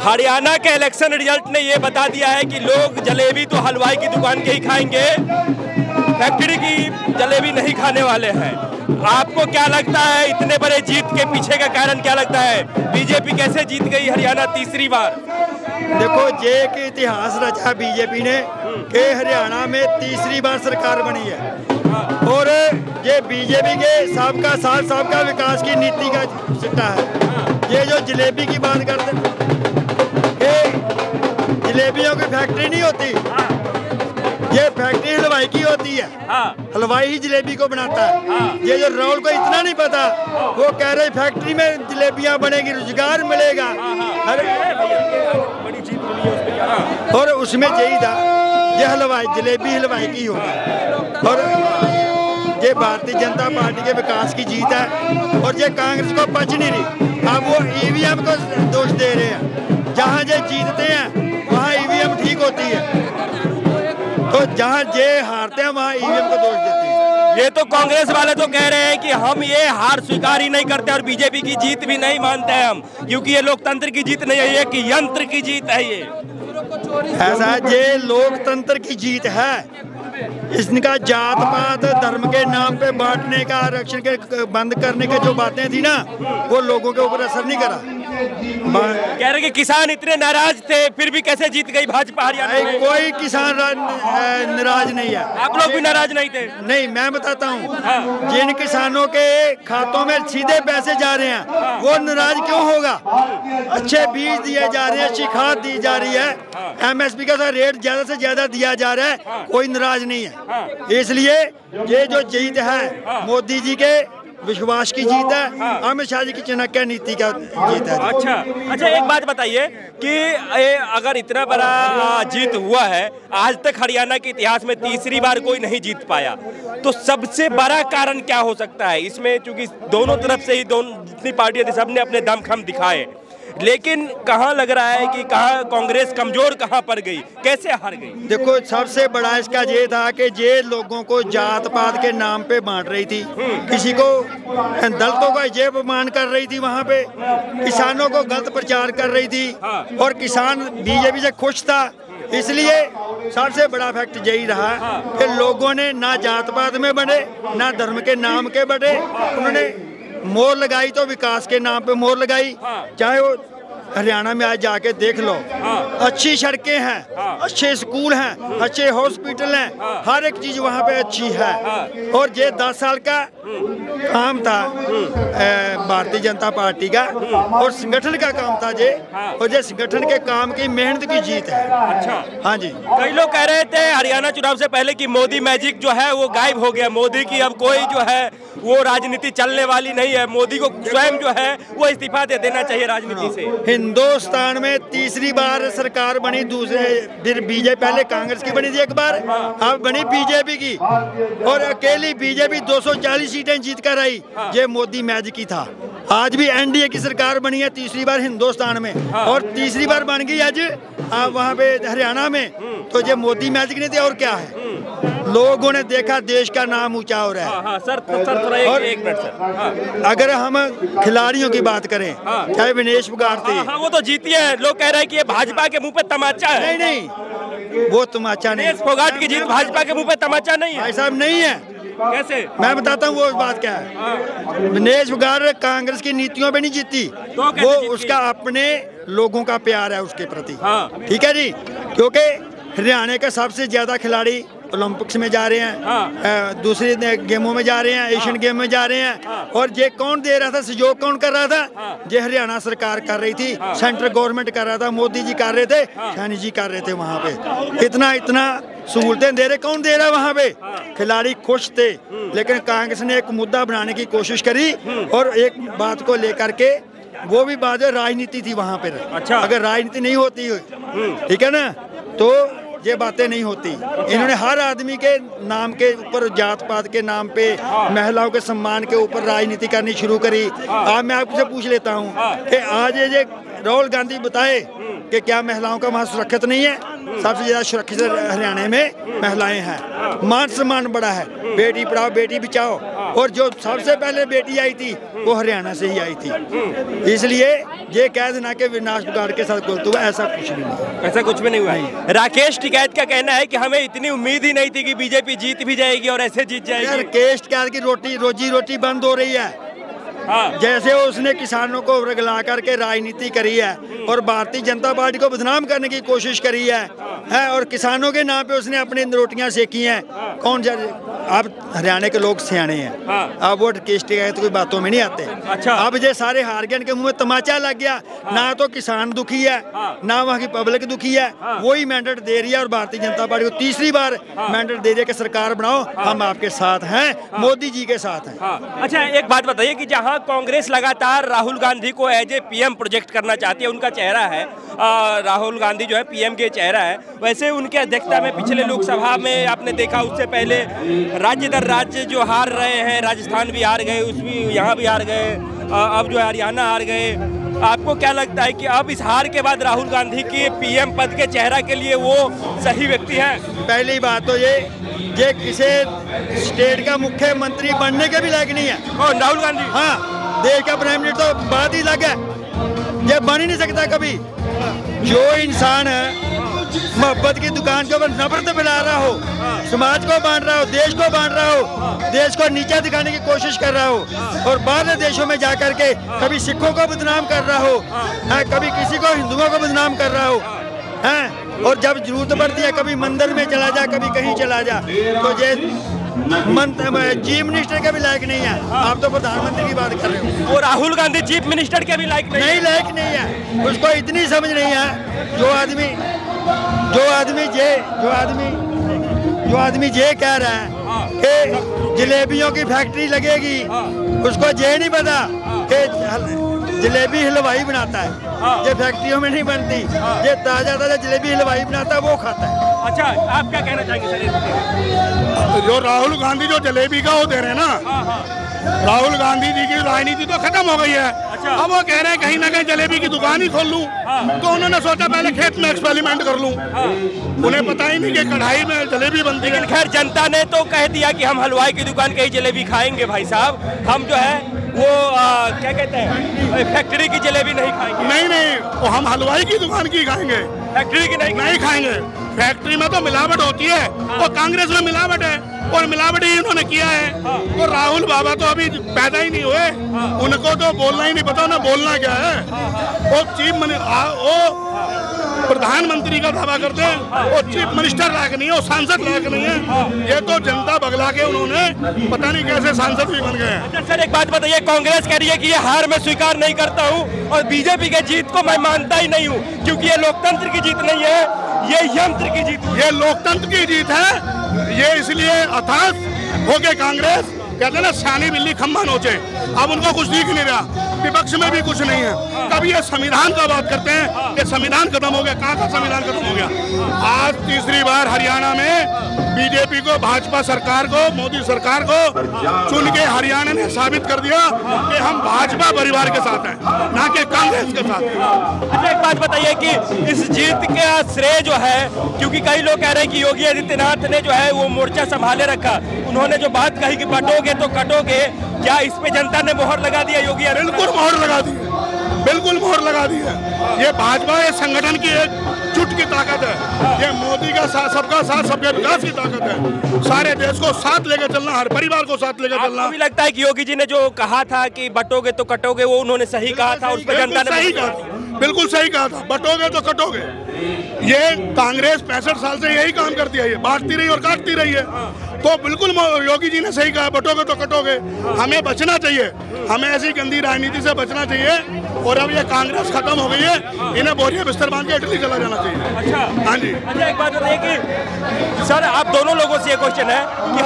हरियाणा के election result ने ये बता दिया है कि लोग जलेबी तो हलवाई की दुकान के ही खाएंगे, फैक्ट्री की जलेबी नहीं खाने वाले हैं। आपको क्या लगता है इतने बड़े जीत के पीछे का कारण क्या लगता है? बीजेपी कैसे जीत गई हरियाणा तीसरी बार? देखो, ये कि इतिहास रचा बीजेपी ने कि हरियाणा में तीसरी बार सरकार बनी है और ये बीजेपी के सबका विकास की नीति का सिट्टा है। ये जो जलेबी की बात करते हैं, जलेबियों की फैक्ट्री नहीं होती, ये फैक्ट्री हलवाई की होती है। हलवाई ही जलेबी को बनाता है। ये जो राहुल को इतना नहीं पता, वो कह रहे फैक्ट्री में जलेबियां बनेगी, रोजगार मिलेगा। और उसमें यही था, ये हलवाई जलेबी हलवाई की होगी और ये भारतीय जनता पार्टी के विकास की जीत है और ये कांग्रेस को पच नहीं रही। अब वो ईवीएम को दोष दे रहे हैं। जहाँ ये जीतते हैं वहाँ ईवीएम ठीक होती है, तो जहाँ ये हारते हैं वहाँ ईवीएम को दोष देते हैं। ये तो कांग्रेस वाले तो कह रहे हैं कि हम ये हार स्वीकार ही नहीं करते और बीजेपी की जीत भी नहीं मानते हैं हम, क्योंकि ये लोकतंत्र की जीत नहीं है, ये कि यंत्र की जीत है। ये ऐसा ये लोकतंत्र की जीत है। इसका जात पात धर्म के नाम पे बांटने का, आरक्षण के बंद करने के जो बातें थी ना, वो लोगों के ऊपर असर नहीं करा। कह रहे कि किसान इतने नाराज थे फिर भी कैसे जीत गई भाजपा हरियाणा में? कोई किसान नाराज नहीं है। आप लोग भी नाराज नहीं थे? नहीं, मैं बताता हूँ, जिन किसानों के खातों में सीधे पैसे जा रहे हैं वो नाराज क्यों होगा? अच्छे बीज दिए जा रहे हैं, अच्छी खाद दी जा रही है, MSP का रेट ज्यादा से ज्यादा दिया जा रहा है, कोई नाराज नहीं है। इसलिए ये जो जीत है मोदी जी के विश्वास की जीत है, अमित शाह जी की चाणक्य नीति का जीत है। अच्छा, एक बात बताइए कि अगर इतना बड़ा जीत हुआ है, आज तक हरियाणा के इतिहास में तीसरी बार कोई नहीं जीत पाया, तो सबसे बड़ा कारण क्या हो सकता है इसमें? चूंकि दोनों तरफ से ही जितनी पार्टियां थी सबने अपने दमखम दिखाए, लेकिन कहाँ लग रहा है कि कहाँ कांग्रेस कमजोर कहाँ पड़ गई, कैसे हार गई? देखो, सबसे बड़ा इसका ये था कि ये लोगों को जात पात के नाम पे बांट रही थी, किसी को दलितों का ये अपमान कर रही थी, वहाँ पे किसानों को गलत प्रचार कर रही थी और किसान बीजेपी से खुश था। इसलिए सबसे बड़ा फैक्ट यही रहा कि लोगों ने ना जात पात में बने, ना धर्म के नाम के बने, उन्होंने मोहर लगाई तो विकास के नाम पे मोहर लगाई। चाहे वो हरियाणा में आज जाके देख लो, अच्छी सड़कें हैं, अच्छे स्कूल हैं, अच्छे हॉस्पिटल हैं, हर एक चीज वहाँ पे अच्छी है। और ये 10 साल का काम था भारतीय जनता पार्टी का और संगठन का काम था ये, और ये संगठन के काम की मेहनत की जीत है। अच्छा, हाँ जी। कई लोग कह रहे थे हरियाणा चुनाव से पहले कि मोदी मैजिक जो है वो गायब हो गया, मोदी की अब कोई जो है वो राजनीति चलने वाली नहीं है, मोदी को स्वयं जो है वो इस्तीफा दे देना चाहिए राजनीति से। हिंदुस्तान में तीसरी बार सरकार बनी, दूसरे फिर बीजेपी, पहले कांग्रेस की बनी थी एक बार, अब बनी बीजेपी की, और अकेली बीजेपी 240 सीटें जीत कर आई। ये मोदी मैजिक ही था। आज भी एनडीए की सरकार बनी है तीसरी बार हिंदुस्तान में, और तीसरी बार बन गई आज वहाँ पे हरियाणा में, तो ये मोदी मैजिक नहीं थे और क्या है। लोगों ने देखा देश का नाम ऊंचा हो रहा है। और एक मिनट सर, अगर हम खिलाड़ियों की बात करें, चाहे विनेश फोगाट थे, वो तो जीती है, लोग कह रहे हैं कि ये भाजपा के मुंह पे तमाचा है। नहीं, वो तमाचा नहीं। विनेश फोगाट की जीत भाजपा के मुंह पे तमाचा नहीं है। भाई साहब, नहीं है। कैसे? मैं बताता हूँ वो बात क्या है। विनेश फोगाट कांग्रेस की नीतियों पे नहीं जीती, वो उसका अपने लोगों का प्यार है उसके प्रति। ठीक है जी, क्योंकि हरियाणा के सबसे ज्यादा खिलाड़ी ओलंपिक्स में जा रहे हैं, दूसरी गेमों में जा रहे हैं, एशियन गेम में जा रहे हैं, और ये कौन दे रहा था, सहयोग कौन कर रहा था? ये हरियाणा सरकार कर रही थी, सेंट्रल गवर्नमेंट कर रहा था, मोदी जी कर रहे थे, सैनी जी कर रहे थे। वहाँ पे इतना सहूलतें दे रहे, कौन दे रहा है वहाँ पे? खिलाड़ी खुश थे, लेकिन कांग्रेस ने एक मुद्दा बनाने की कोशिश करी और एक बात को लेकर के, वो भी बात राजनीति थी वहाँ पे। अच्छा, अगर राजनीति नहीं होती, ठीक है ना, तो ये बातें नहीं होती। इन्होंने हर आदमी के नाम के ऊपर, जात पात के नाम पे, महिलाओं के सम्मान के ऊपर राजनीति करनी शुरू करी। आज मैं आपसे पूछ लेता हूँ कि आज ये राहुल गांधी बताए कि क्या महिलाओं का वहाँ सुरक्षित नहीं है? सबसे ज्यादा सुरक्षित हरियाणा में महिलाएं हैं, मान सम्मान बड़ा है। बेटी पढ़ाओ बेटी बचाओ, और जो सबसे पहले बेटी आई थी वो हरियाणा से ही आई थी। इसलिए ये कह देना कि विनाश बिगाड़ के साथ गलत हुआ, ऐसा कुछ नहीं हुआ, ऐसा कुछ भी नहीं हुआ। राकेश टिकैत का कहना है कि हमें इतनी उम्मीद ही नहीं थी कि बीजेपी जीत भी जाएगी और ऐसे जीत जाएगी। राकेश टिकैत की रोजी रोटी बंद हो रही है। जैसे उसने किसानों को रगला करके राजनीति करी है और भारतीय जनता पार्टी को बदनाम करने की कोशिश करी है, और किसानों के नाम पे उसने अपनी रोटियां सेकी हैं। कौन अब हरियाणा के लोग सियाने हैं, अब वो राकेश टिकैत कोई बातों में नहीं आते। अच्छा। अब ये सारे हार गए, इनके मुंह में तमाचा लग गया। ना तो किसान दुखी है, ना वहाँ की पब्लिक दुखी है। वही मैंडेट दे रही है और भारतीय जनता पार्टी को तीसरी बार मैंडेट दे रही है कि सरकार बनाओ, हम आपके साथ हैं, मोदी जी के साथ हैं। अच्छा, एक बात बताइए कि जहाँ कांग्रेस लगातार राहुल गांधी को एज ए पीएम प्रोजेक्ट करना चाहती है, उनका चेहरा है, राहुल गांधी जो है पीएम के चेहरा है, वैसे उनके अध्यक्षता में पिछले लोकसभा में आपने देखा, उससे पहले राज्य दर राज्य जो हार रहे हैं, राजस्थान भी हार गए, उसमें यहाँ भी हार गए, अब जो हरियाणा हार गए। आपको क्या लगता है कि अब इस हार के बाद राहुल गांधी की पीएम पद के चेहरा के लिए वो सही व्यक्ति है? पहली बात तो ये किसी स्टेट का मुख्यमंत्री बनने के भी लायक नहीं है। कौन? राहुल गांधी? हाँ, देश का प्राइम मिनिस्टर तो बात ही अलग है, ये बन ही नहीं सकता कभी। जो इंसान है मोहब्बत की दुकान के ऊपर नफरत फैला रहा हो, समाज को बांट रहा हो, देश को बांट रहा हो, देश को नीचा दिखाने की कोशिश कर रहा हो, और बाहर देशों में जा करके कभी सिखों को बदनाम कर रहा हो, कभी किसी को हिंदुओं को बदनाम कर रहा हो, और जब जरूरत पड़ती है कभी मंदिर में चला जा, कभी कहीं चला जा, तो ये चीफ मिनिस्टर के भी लायक नहीं है। आप तो प्रधानमंत्री की बात कर रहे हो, वो राहुल गांधी चीफ मिनिस्टर के भी लायक नहीं लायक नहीं है। उसको इतनी समझ नहीं है, जो आदमी ये कह रहा है कि जलेबियों की फैक्ट्री लगेगी, उसको ये नहीं पता कि जलेबी हलवाई बनाता है, ये फैक्ट्रियों में नहीं बनती, ये ताजा जलेबी हलवाई बनाता है, वो खाता है। अच्छा, आप क्या कहना चाहेंगे सर? जो राहुल गांधी जो जलेबी का वो दे रहे हैं ना, राहुल गांधी जी की राजनीति तो खत्म हो गई है। अच्छा। अब वो कह रहे हैं कहीं ना कहीं जलेबी की दुकान ही खोल लूं, तो उन्होंने सोचा पहले खेत में एक्सपेरिमेंट कर लूं। उन्हें पता ही नहीं कि कढ़ाई में जलेबी बनती है। लेकिन खैर जनता ने तो कह दिया कि हम हलवाई की दुकान की जलेबी खाएंगे भाई साहब, हम जो है वो क्या कहते हैं फैक्ट्री की जलेबी नहीं खाएंगे। नहीं, वो हम हलवाई की दुकान की खाएंगे, फैक्ट्री की नहीं खाएंगे। फैक्ट्री में तो मिलावट होती है, और कांग्रेस में मिलावट है, और मिलावट ही इन्होंने किया है। और राहुल बाबा तो अभी पैदा ही नहीं हुए, उनको तो बोलना ही नहीं पता, उन्हें बोलना क्या है। वो प्रधानमंत्री का दावा करते हैं, वो चीफ मिनिस्टर लायक नहीं है, वो सांसद लायक नहीं है। ये तो जनता बगला के उन्होंने पता नहीं कैसे सांसद भी बन गए। अच्छा सर, एक बात बताइए, कांग्रेस कह रही है कि ये हार मैं स्वीकार नहीं करता हूँ और बीजेपी के जीत को मैं मानता ही नहीं हूँ, क्योंकि ये लोकतंत्र की जीत नहीं है, ये यंत्र की जीत। ये लोकतंत्र की जीत है। ये इसलिए अर्थात हो गए कांग्रेस कहते हैं ना, सियानी बिल्ली खम्भा नोचे। अब उनको कुछ दिख नहीं रहा, विपक्ष में भी कुछ नहीं है। कभी ये संविधान का बात करते हैं कि संविधान खत्म हो गया, कहाँ का संविधान खत्म हो गया। आज तीसरी बार हरियाणा में बीजेपी को, भाजपा सरकार को, मोदी सरकार को चुन के हरियाणा ने साबित कर दिया कि हम भाजपा परिवार के साथ हैं, ना कि कांग्रेस के साथ हैं। अच्छा, एक बात बताइए कि इस जीत का श्रेय जो है, क्योंकि कई लोग कह रहे हैं कि योगी आदित्यनाथ ने जो है वो मोर्चा संभाले रखा, उन्होंने जो बात कही कि बटोगे तो कटोगे, क्या इस पे जनता ने मोहर लगा दिया? योगी बिल्कुल मोहर लगा दी, बिल्कुल मोहर लगा दी है। ये भाजपा ये संगठन की एक जुट की ताकत है, ये मोदी का साथ, सबका साथ, सबके विकास की ताकत है। सारे देश को साथ लेकर चलना, हर परिवार को साथ लेकर चलना। आपको भी लगता है कि योगी जी ने जो कहा था कि बटोगे तो कटोगे, वो उन्होंने सही कहा था? उस पर जनता ने सही कहा था, बिल्कुल सही कहा था, बटोगे तो कटोगे। ये कांग्रेस 65 साल से यही काम करती है, ये बांटती रही और काटती रही है। तो बिल्कुल योगी जी ने सही कहा, बटोगे तो कटोगे। हमें बचना चाहिए, हमें ऐसी गंदी राजनीति से बचना चाहिए। और अब ये कांग्रेस खत्म हो गई है, इन्हें बोरिया बिस्तर बांध के इटली चला जाना चाहिए। अच्छा, हाँ जी। अच्छा, एक बात बताइए कि सर, आप दोनों लोगों से ये क्वेश्चन है कि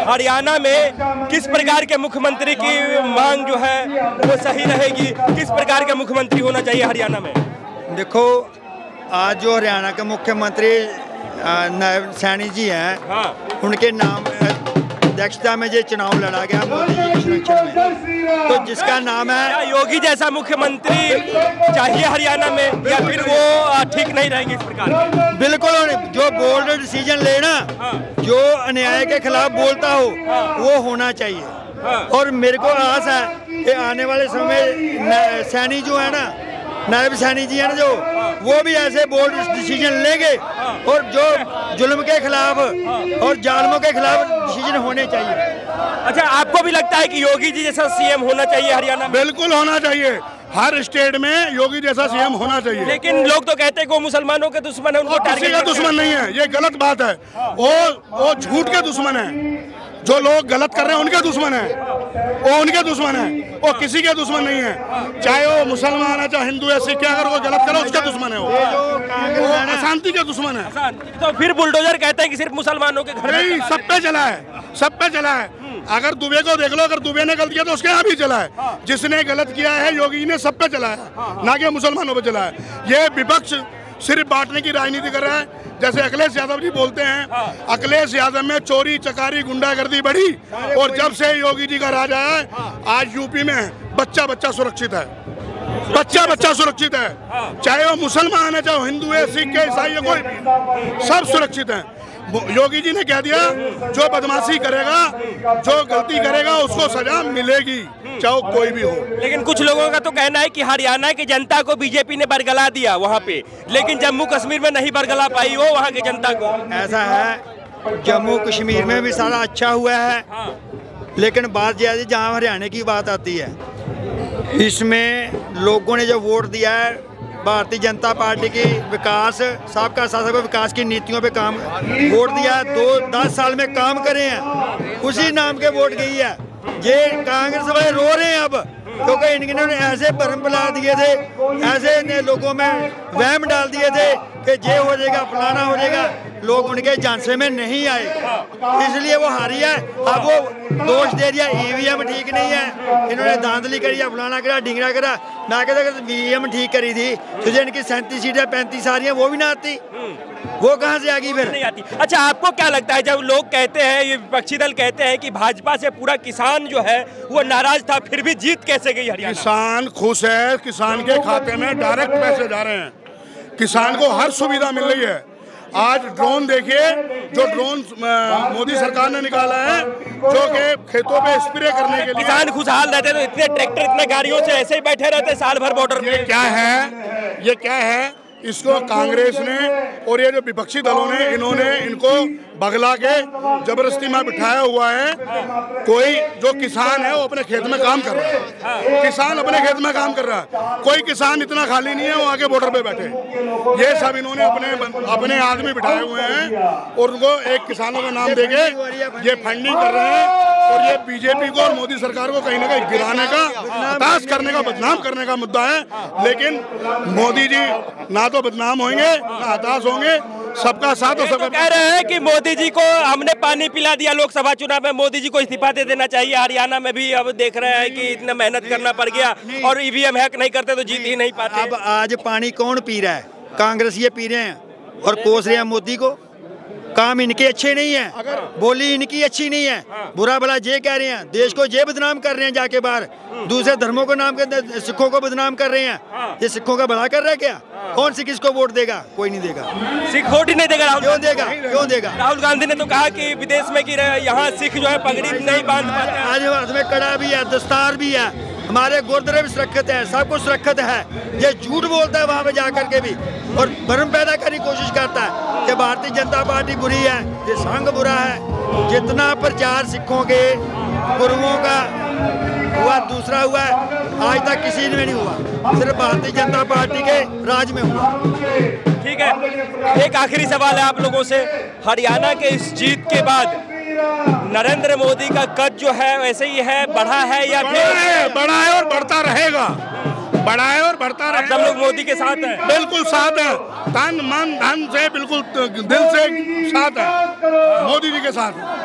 हरियाणा में किस प्रकार के मुख्यमंत्री की मांग जो है वो सही रहेगी? किस प्रकार के मुख्यमंत्री होना चाहिए हरियाणा में? देखो, आज जो हरियाणा के मुख्यमंत्री नायब सैनी जी हैं, उनके नाम अध्यक्षता में ये चुनाव लड़ा गया मोदी जी के संरक्षण में, तो जिसका नाम है क्या योगी जैसा मुख्यमंत्री चाहिए हरियाणा में, या फिर वो ठीक नहीं रहेंगे इस प्रकार? बिल्कुल, जो बोल्ड डिसीजन लेना, जो अन्याय के खिलाफ बोलता हो वो होना चाहिए। और मेरे को आस है कि आने वाले समय सैनी जो है ना, नायब सैनी जी है ना, जो वो भी ऐसे बोल्ड डिसीजन लेंगे और जो जुल्म के खिलाफ और जालिमों के खिलाफ डिसीजन होने चाहिए। अच्छा, आपको भी लगता है कि योगी जी जैसा सीएम होना चाहिए हरियाणा में? बिल्कुल होना चाहिए, हर स्टेट में योगी जैसा सीएम होना चाहिए। लेकिन लोग तो कहते हैं कि वो मुसलमानों के दुश्मन है, उनको किसी का दुश्मन नहीं है, ये गलत बात है। वो झूठ के दुश्मन है, जो लोग गलत कर रहे हैं उनके दुश्मन है, वो उनके दुश्मन है, वो किसी के दुश्मन नहीं है। चाहे वो मुसलमान है, चाहे हिंदू है, सिख है, अगर वो गलत करे उसके दुश्मन है, वो अशांति के दुश्मन है। तो फिर बुलडोजर कहते हैं कि सिर्फ मुसलमानों के घर नहीं, सब पे चला है, सब पे चला है। अगर दुबे को देख लो, अगर दुबे ने गलत किया तो उसके यहाँ भी चला है। जिसने गलत किया है योगी ने सब पे चला है, ना कि मुसलमानों पे चला है। ये विपक्ष सिर्फ बांटने की राजनीति कर रहा है। जैसे अखिलेश यादव जी बोलते हैं, अखिलेश यादव में चोरी चकारी गुंडागर्दी बढ़ी, और जब से योगी जी का राज आया है, आज यूपी में बच्चा बच्चा सुरक्षित है, बच्चा बच्चा सुरक्षित है। चाहे वो मुसलमान है, चाहे वो हिंदू है, सिख है, ईसाई है, कोई भी, सब सुरक्षित है। योगी जी ने कह दिया, जो बदमाशी करेगा, जो गलती करेगा, उसको सजा मिलेगी, चाहे कोई भी हो। लेकिन कुछ लोगों का तो कहना है कि हरियाणा की जनता को बीजेपी ने बरगला दिया वहाँ पे, लेकिन जम्मू कश्मीर में नहीं बरगला पाई वो वहाँ की जनता को। ऐसा है, जम्मू कश्मीर में भी सारा अच्छा हुआ है, लेकिन बात यह है जहाँ हरियाणा की बात आती है, इसमें लोगों ने जो वोट दिया है भारतीय जनता पार्टी की विकास, सबका साथ विकास की नीतियों पे काम वोट दिया, 10 साल में काम करे हैं, उसी नाम के वोट गई है। ये कांग्रेस वाले रो रहे हैं अब, क्योंकि इन्होंने ऐसे भरम फैला दिए थे, ऐसे लोगों में वहम डाल दिए थे कि ये हो जाएगा, फलाना हो जाएगा, लोग उनके झांसे में नहीं आए, इसलिए वो हारी है। अब वो दोष दे दिया ईवीएम ठीक नहीं है, इन्होंने धांधली करी है, फलाना करा, ढिंगरा करा, ना कहते ईवीएम ठीक करी थी, तुझे इनकी 37 सीटें 35 आ रही हैं, वो भी ना आती, वो कहाँ से आ गई, फिर नहीं आती। अच्छा, आपको क्या लगता है जब लोग कहते हैं, ये विपक्षी दल कहते हैं कि भाजपा से पूरा किसान जो है वो नाराज था, फिर भी जीत कैसे गई हरियाणा? किसान खुश है, किसान के खाते में डायरेक्ट पैसे जा रहे हैं, किसान को हर सुविधा मिल रही है। आज ड्रोन देखिए, जो ड्रोन मोदी सरकार ने निकाला है, जो कि खेतों पे स्प्रे करने के लिए। किसान खुशहाल रहते तो इतने ट्रैक्टर, इतने गाड़ियों से ऐसे ही बैठे रहते साल भर बॉर्डर पे। ये क्या है, ये क्या है? इसको कांग्रेस ने और ये जो विपक्षी दलों ने, इन्होंने इनको बगला के जबरदस्ती में बिठाया हुआ है। कोई जो किसान है वो अपने खेत में काम कर रहा है, किसान अपने खेत में काम कर रहा है, कोई किसान इतना खाली नहीं है वो आके बॉर्डर पे बैठे। ये सब इन्होंने अपने आदमी बिठाए हुए हैं और उनको एक किसानों का नाम देके ये फंडिंग कर रहे हैं, और ये बीजेपी को और मोदी सरकार को कहीं ना कहीं गिराने का, हताश करने का, बदनाम करने का मुद्दा है। लेकिन मोदी जी ना तो बदनाम होंगे ना हताश होंगे, सबका साथ और सबका। कह रहे हैं कि मोदी जी को हमने पानी पिला दिया लोकसभा चुनाव में, मोदी जी को इस्तीफा दे देना चाहिए। हरियाणा में भी अब देख रहे हैं कि इतना मेहनत करना पड़ गया और ईवीएम हैक नहीं करते तो जीत ही नहीं पाते। अब आज पानी कौन पी रहा है? कांग्रेस ये पी रहे हैं और कोस रहे हैं मोदी को। काम इनके अच्छे नहीं है, बोली इनकी अच्छी नहीं है, बुरा भला ये कह रहे हैं, देश को ये बदनाम कर रहे हैं, जाके बाहर दूसरे धर्मों को नाम कर, सिखों को बदनाम कर रहे हैं। ये सिखों का भला कर रहा है क्या? कौन सिख इसको वोट देगा? कोई नहीं देगा, सिख वोट ही नहीं देगा। क्यों देगा? क्यों देगा? राहुल गांधी ने तो कहा कि विदेश में कि यहाँ सिख जो है पगड़ी नहीं बांध पाते। आज हाथ में कड़ा भी है, दस्तार भी है, हमारे गुरुद्वारे भी सुरक्षित है, सब कुछ सुरक्षित है। ये झूठ बोलता है वहाँ पे जाकर के भी, और भ्रम पैदा करने की कोशिश करता है कि भारतीय जनता पार्टी बुरी है, ये संघ बुरा है। जितना प्रचार सिखों के गुरुओं का हुआ, दूसरा हुआ है, आज तक किसी में नहीं हुआ, सिर्फ भारतीय जनता पार्टी के राज में हुआ। ठीक है, एक आखिरी सवाल है आप लोगों से, हरियाणा के इस जीत के बाद नरेंद्र मोदी का कद जो है वैसे ही है, बढ़ा है या फिर? बढ़ा है और बढ़ता रहेगा, बढ़ा है और बढ़ता रहेगा। सब लोग मोदी के साथ हैं? बिल्कुल साथ है, तन मन धन से, बिल्कुल दिल से साथ है, मोदी जी के साथ है।